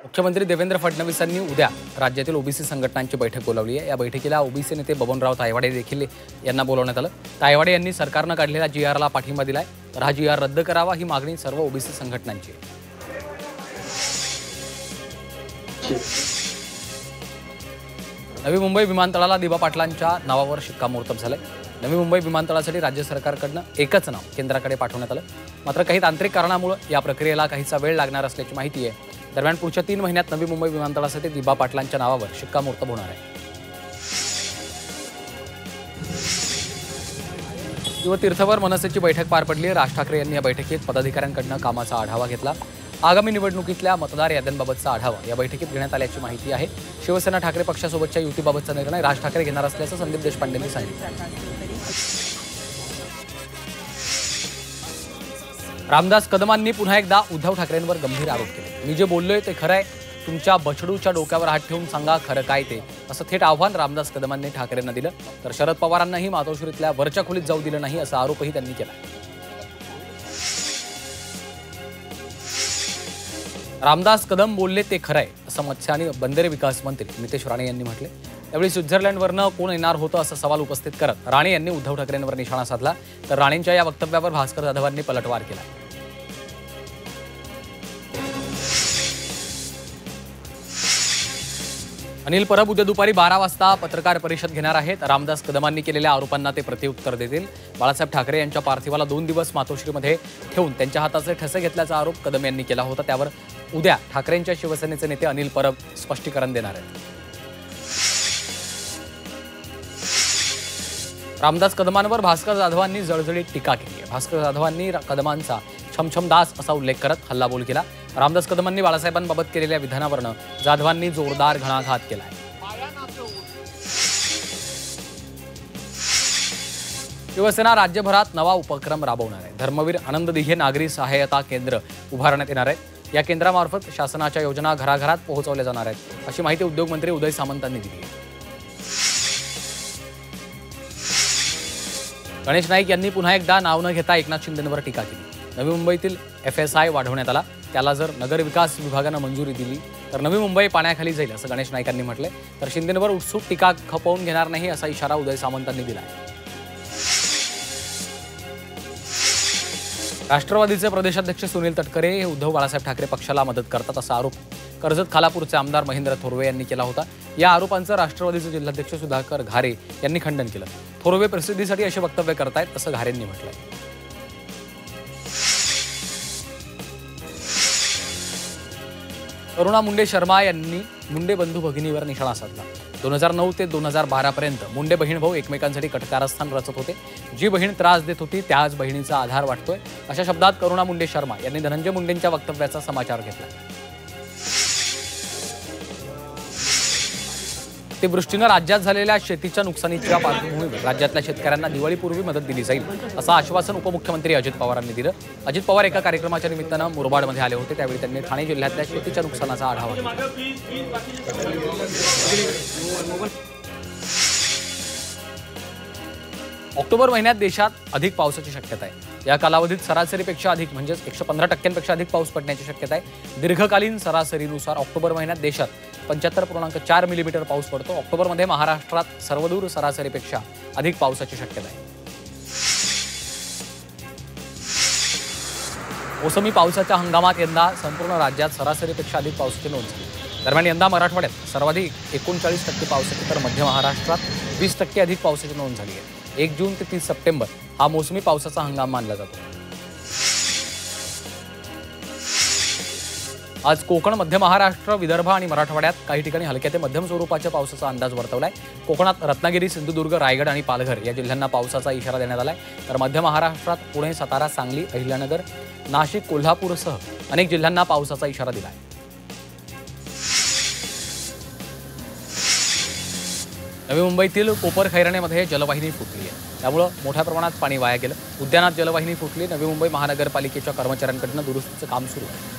मुख्यमंत्री देवेंद्र फडणवीसांनी उद्या राज्यातील ओबीसी संघटनांची बैठक बोलावली आहे। या बैठकीला ओबीसी नेते बबनराव तायवाडे देखील यांना बोलवण्यात आलं। तायवाडे यांनी सरकारनं काढलेल्या जीआरला पाठिंबा दिलाय, तर हा जीआर रद्द करावा ही मागणी सर्व ओबीसी संघटनांची आहे। नवी मुंबई विमानतळाला दिबा पाटलांच्या नावावर शिक्कामोर्तब झालंय। नवी मुंबई विमानतळासाठी राज्य सरकारकडनं एकच नाव केंद्राकडे पाठवण्यात आलं, मात्र काही तांत्रिक कारणामुळे या प्रक्रियेला काहीसा वेळ लागणार असल्याची माहिती आहे। दरम्यान पुढच्या 3 महिन्यात नवी मुंबई विमानतळासाठी दिबा पाटलांच्या नावावर शिक्कामोर्तब होणार आहे। शिवतीर्थवर मनसेची बैठक पार पडली। राज ठाकरे यांनी या बैठकीत पदाधिकाऱ्यांकडून कामाचा आढावा घेतला। आगामी निवडणुकीतल्या मतदार याद्यांबाबतचा आढावा या बैठकीत घेण्यात आल्याची माहिती आहे। शिवसेना ठाकरे पक्षासोबतच्या युतीबाबतचा निर्णय राज ठाकरे घेणार असल्याचं संदीप देशपांडेंनी सांगितलं। रामदास कदमांनी पुन्हा एकदा उद्धव ठाकरेंवर गंभीर आरोप केले। मी जे बोललोय ते खरं आहे, तुमच्या बछडूच्या डोक्यावर हात ठेवून सांगा खरं काय ते, असं थेट आव्हान रामदास कदमांनी ठाकरेंना दिलं। तर शरद पवारांनाही मातोश्रीतल्या वरच्या खोलीत जाऊ दिलं नाही असा आरोपही त्यांनी केला। रामदास कदम बोलले ते खरं आहे असं मत्स्य आणि बंदरे विकास मंत्री नितेश राणे यांनी म्हटले। यावेळी स्वित्झर्लंडवरनं कोण येणार होतं असा सवाल उपस्थित करत राणे यांनी उद्धव ठाकरेंवर निशाणा साधला। तर राणेंच्या या वक्तव्यावर भास्कर जाधवांनी पलटवार केला। अनिल परब उद्या दुपारी 12 वाजता पत्रकार परिषद घेणार आहेत। रामदास कदमांनी केलेल्या आरोपांना ते प्रत्युत्तर देतील। बाळासाहेब ठाकरे यांच्या पार्थिवाला 2 दिवस मातोश्रीमध्ये ठेवून त्यांच्या हाताचे ठसे घेतल्याचा आरोप कदम यांनी केला होता। त्यावर उद्या ठाकरेंच्या शिवसेनेचे नेते अनिल परब स्पष्टीकरण देणार आहेत। रामदास कदमांवर भास्कर जाधवांनी जळजळीत टीका केली आहे। भास्कर जाधवांनी कदमांचा छमछम दास असा उल्लेख करत हल्लाबोल केला। रामदास कदमांनी बाळासाहेबांबाबत केलेल्या विधानावरनं जाधवांनी जोरदार घणाघात केला आहे। शिवसेना राज्यभरात नवा उपक्रम राबवणार आहे। धर्मवीर आनंद दिघे नागरी सहाय्यता केंद्र उभारण्यात येणार आहे। या केंद्रामार्फत शासनाच्या योजना घराघरात पोहोचवल्या जाणार आहेत, अशी माहिती उद्योगमंत्री उदय सामंतांनी दिली आहे। गणेश नाईक यांनी पुन्हा एकदा नाव न घेता एकनाथ शिंदेंवर टीका केली। नवी मुंबईतील FSI वाढवण्यात आला, त्याला जर नगर विकास विभागानं मंजुरी दिली तर नवी मुंबई पाण्याखाली जाईल असं गणेश नाईकांनी म्हटलंय। तर शिंदेंवर उत्सुक टीका खपवून घेणार नाही असा इशारा उदय सामंतांनी दिला आहे। राष्ट्रवादीचे प्रदेशाध्यक्ष सुनील तटकरे हे उद्धव बाळासाहेब ठाकरे पक्षाला मदत करतात असा आरोप कर्जत खालापूरचे आमदार महेंद्र थोरवे यांनी केला होता। या आरोपांचं राष्ट्रवादीचे जिल्हाध्यक्ष सुधाकर घारे यांनी खंडन केलं। थोरवे प्रसिद्धीसाठी असे वक्तव्य करतायत असं घारेंनी म्हटलंय। करुणा मुंडे शर्मा यांनी मुंडे बंधू भगिनीवर निशाणा साधला। 2009 ते 2012 पर्यंत मुंडे बहीण भाऊ एकमेकांसाठी कटकारस्थान रचत होते। जी बहीण त्रास देत होती त्याच बहिणीचा आधार वाटतोय, अशा शब्दात करुणा मुंडे शर्मा यांनी धनंजय मुंडेंच्या वक्तव्याचा समाचार घेतला। अतिवृष्टीनं राज्यात झालेल्या शेतीच्या नुकसानीच्या पार्श्वभूमीवर राज्यातल्या शेतकऱ्यांना दिवाळीपूर्वी मदत दिली जाईल असं आश्वासन उपमुख्यमंत्री अजित पवारांनी दिलं। अजित पवार एका कार्यक्रमाच्या निमित्तानं मुरबाडमध्ये आले होते, त्यावेळी त्यांनी ठाणे जिल्ह्यातल्या शेतीच्या नुकसानाचा आढावा घेतला। ऑक्टोबर महिन्यात देशात अधिक पावसाची शक्यता आहे। या कालावधीत सरासरीपेक्षा अधिक म्हणजेच 115% अधिक पाऊस पडण्याची शक्यता आहे। दीर्घकालीन सरासरीनुसार ऑक्टोबर महिन्यात देशात 75.4 मिलीमीटर पाऊस पडतो। ऑक्टोबरमध्ये महाराष्ट्रात सर्वदूर सरासरीपेक्षा अधिक पावसाची शक्यता आहे। मोसमी पावसाच्या हंगामात यंदा संपूर्ण राज्यात सरासरीपेक्षा अधिक पावसाची नोंद झाली। दरम्यान यंदा मराठवाड्यात सर्वाधिक 39% पावसाची तर मध्य महाराष्ट्रात 20% अधिक पावसाची नोंद झाली आहे। 1 जून ते 30 सप्टेंबर हा मोसमी पावसाचा हंगाम मानला जातो। आज कोकण, मध्य महाराष्ट्र, विदर्भ आणि मराठवाड्यात काही ठिकाणी हलक्या ते मध्यम स्वरूपाच्या पावसाचा अंदाज वर्तवलाय। कोकणात रत्नागिरी, सिंधुदुर्ग, रायगड आणि पालघर या जिल्ह्यांना पावसाचा इशारा देण्यात आलाय। तर मध्य महाराष्ट्रात पुणे, सातारा, सांगली, अहिल्यानगर, नाशिक, कोल्हापूरसह अनेक जिल्ह्यांना पावसाचा इशारा दिलाय। नवी मुंबईतील कोपर खैराणेमध्ये जलवाहिनी फुटली आहे, त्यामुळे मोठ्या प्रमाणात पाणी वाया गेलं। उद्यानात जलवाहिनी फुटली। नवी मुंबई महानगरपालिकेच्या कर्मचाऱ्यांकडून दुरुस्तीचं काम सुरू आहे।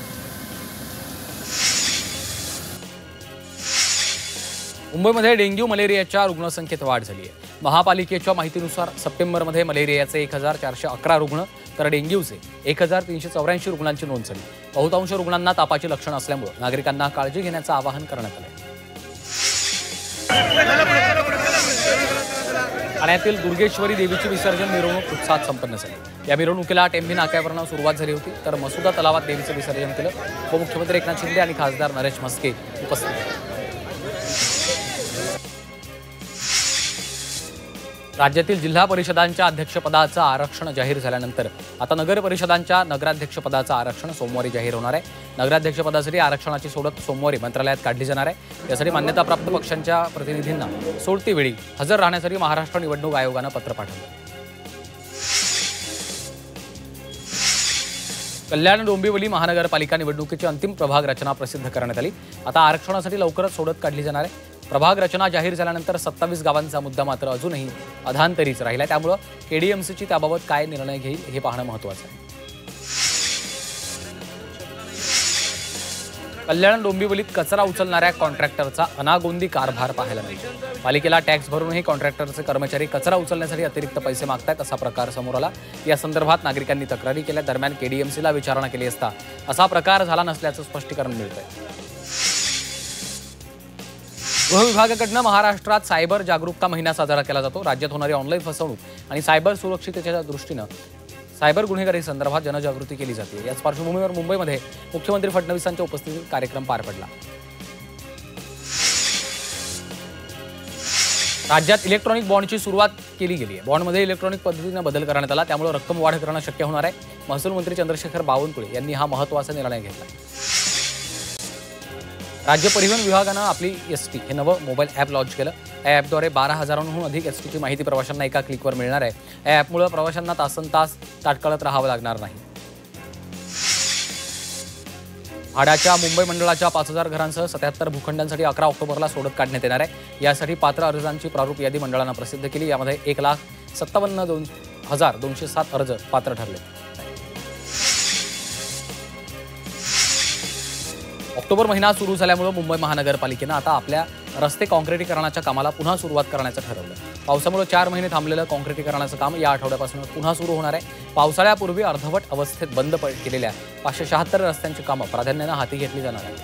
मुंबईमध्ये डेंग्यू मलेरियाच्या रुग्णसंख्येत वाढ झाली आहे। महापालिकेच्या माहितीनुसार सप्टेंबरमध्ये मलेरियाचे 1411 रुग्ण तर डेंग्यूचे 1384 रुग्णांची नोंद झाली. बहुतांश रुग्णांना तापाची लक्षणं असल्यामुळे नागरिकांना काळजी घेण्याचं आवाहन करण्यात आलं. ठाण्यातील दुर्गेश्वरी देवीची विसर्जन मिरवणूक उत्साहात संपन्न झाली. या मिरवणुकीला टेंभी नाक्यावरून सुरुवात झाली होती, तर मसुदा तलावात देवीचं विसर्जन केलं. उपमुख्यमंत्री एकनाथ शिंदे आणि खासदार नरेश म्हस्के उपस्थित होते. राज्यातील जिल्हा परिषदांच्या अध्यक्षपदाचं आरक्षण जाहीर झाल्यानंतर आता नगर परिषदांच्या नगराध्यक्षपदाचं आरक्षण सोमवारी जाहीर होणार आहे. नगराध्यक्षपदासाठी आरक्षणाची सोडत सोमवारी मंत्रालयात काढली जाणार आहे. यासाठी मान्यताप्राप्त पक्षांच्या प्रतिनिधींना सोडती वेळी हजर राहण्यासाठी महाराष्ट्र निवडणूक आयोगानं पत्र पाठवलं. कल्याण डोंबिवली महानगरपालिका निवडणुकीची अंतिम प्रभाग रचना प्रसिद्ध करण्यात आली. आता आरक्षणासाठी लवकरच सोडत काढली जाणार आहे. प्रभाग रचना जाहीर झाल्यानंतर 27 गावांचा मुद्दा मात्र अजूनही अधांतरीच राहिला. त्यामुळे केडीएमसीची त्याबाबत काय निर्णय घेईल हे पाहणं महत्त्वाचं आहे. कल्याण डोंबिवलीत कचरा उचलणाऱ्या कॉन्ट्रॅक्टरचा अनागोंदी कारभार पाहायला मिळतो. पालिकेला टॅक्स भरूनही कॉन्ट्रॅक्टरचे कर्मचारी कचरा उचलण्यासाठी अतिरिक्त पैसे मागतायत असा प्रकार समोर आला. या संदर्भात नागरिकांनी तक्रारी केल्या. दरम्यान केडीएमसीला विचारणा केली असता असा प्रकार झाला नसल्याचं स्पष्टीकरण मिळतंय. गृह विभागाकडनं महाराष्ट्रात सायबर जागरूकता महिना साजरा केला जातो. राज्यात होणारी ऑनलाईन फसवणूक आणि सायबर सुरक्षिततेच्या दृष्टीनं सायबर गुन्हेगारी संदर्भात जनजागृती केली जाते. याच पार्श्वभूमीवर मुंबईमध्ये मुख्यमंत्री फडणवीसांच्या उपस्थितीत कार्यक्रम पार पडला. राज्यात इलेक्ट्रॉनिक बॉन्डची सुरुवात केली गेली आहे. बॉन्डमध्ये इलेक्ट्रॉनिक पद्धतीनं बदल करण्यात आला, त्यामुळे रक्कम वाढ करणं शक्य होणार आहे. महसूल मंत्री चंद्रशेखर बावनकुळे यांनी हा महत्त्वाचा निर्णय घेतला. राज्य परिवहन विभागानं आपली एसटी हे नवं मोबाईल ॲप लॉन्च केलं. या ॲपद्वारे 12,000हून अधिक एसटीची माहिती प्रवाशांना एका क्लिकवर मिळणार आहे. या ॲपमुळे प्रवाशांना तासनतास ताटकळत राहावं लागणार नाही. म्हाडाच्या मुंबई मंडळाच्या 5,000 घरांसह 77 भूखंडांसाठी 11 ऑक्टोबरला सोडत काढण्यात येणार आहे. यासाठी पात्र अर्जांची प्रारूप यादी मंडळानं प्रसिद्ध केली. यामध्ये 1,57,207 अर्ज पात्र ठरले. ऑक्टोबर महिना सुरू झाल्यामुळे मुंबई महानगरपालिकेनं आता आपल्या रस्ते काँक्रिटीकरणाच्या कामाला पुन्हा सुरुवात करण्याचं ठरवलं. पावसामुळे 4 महिने थांबलेलं काँक्रिटीकरणाचं काम या आठवड्यापासून पुन्हा सुरू होणार आहे. पावसाळ्यापूर्वी अर्धवट अवस्थेत बंद केलेल्या 576 रस्त्यांची कामं प्राधान्यानं हाती घेतली जाणार आहेत.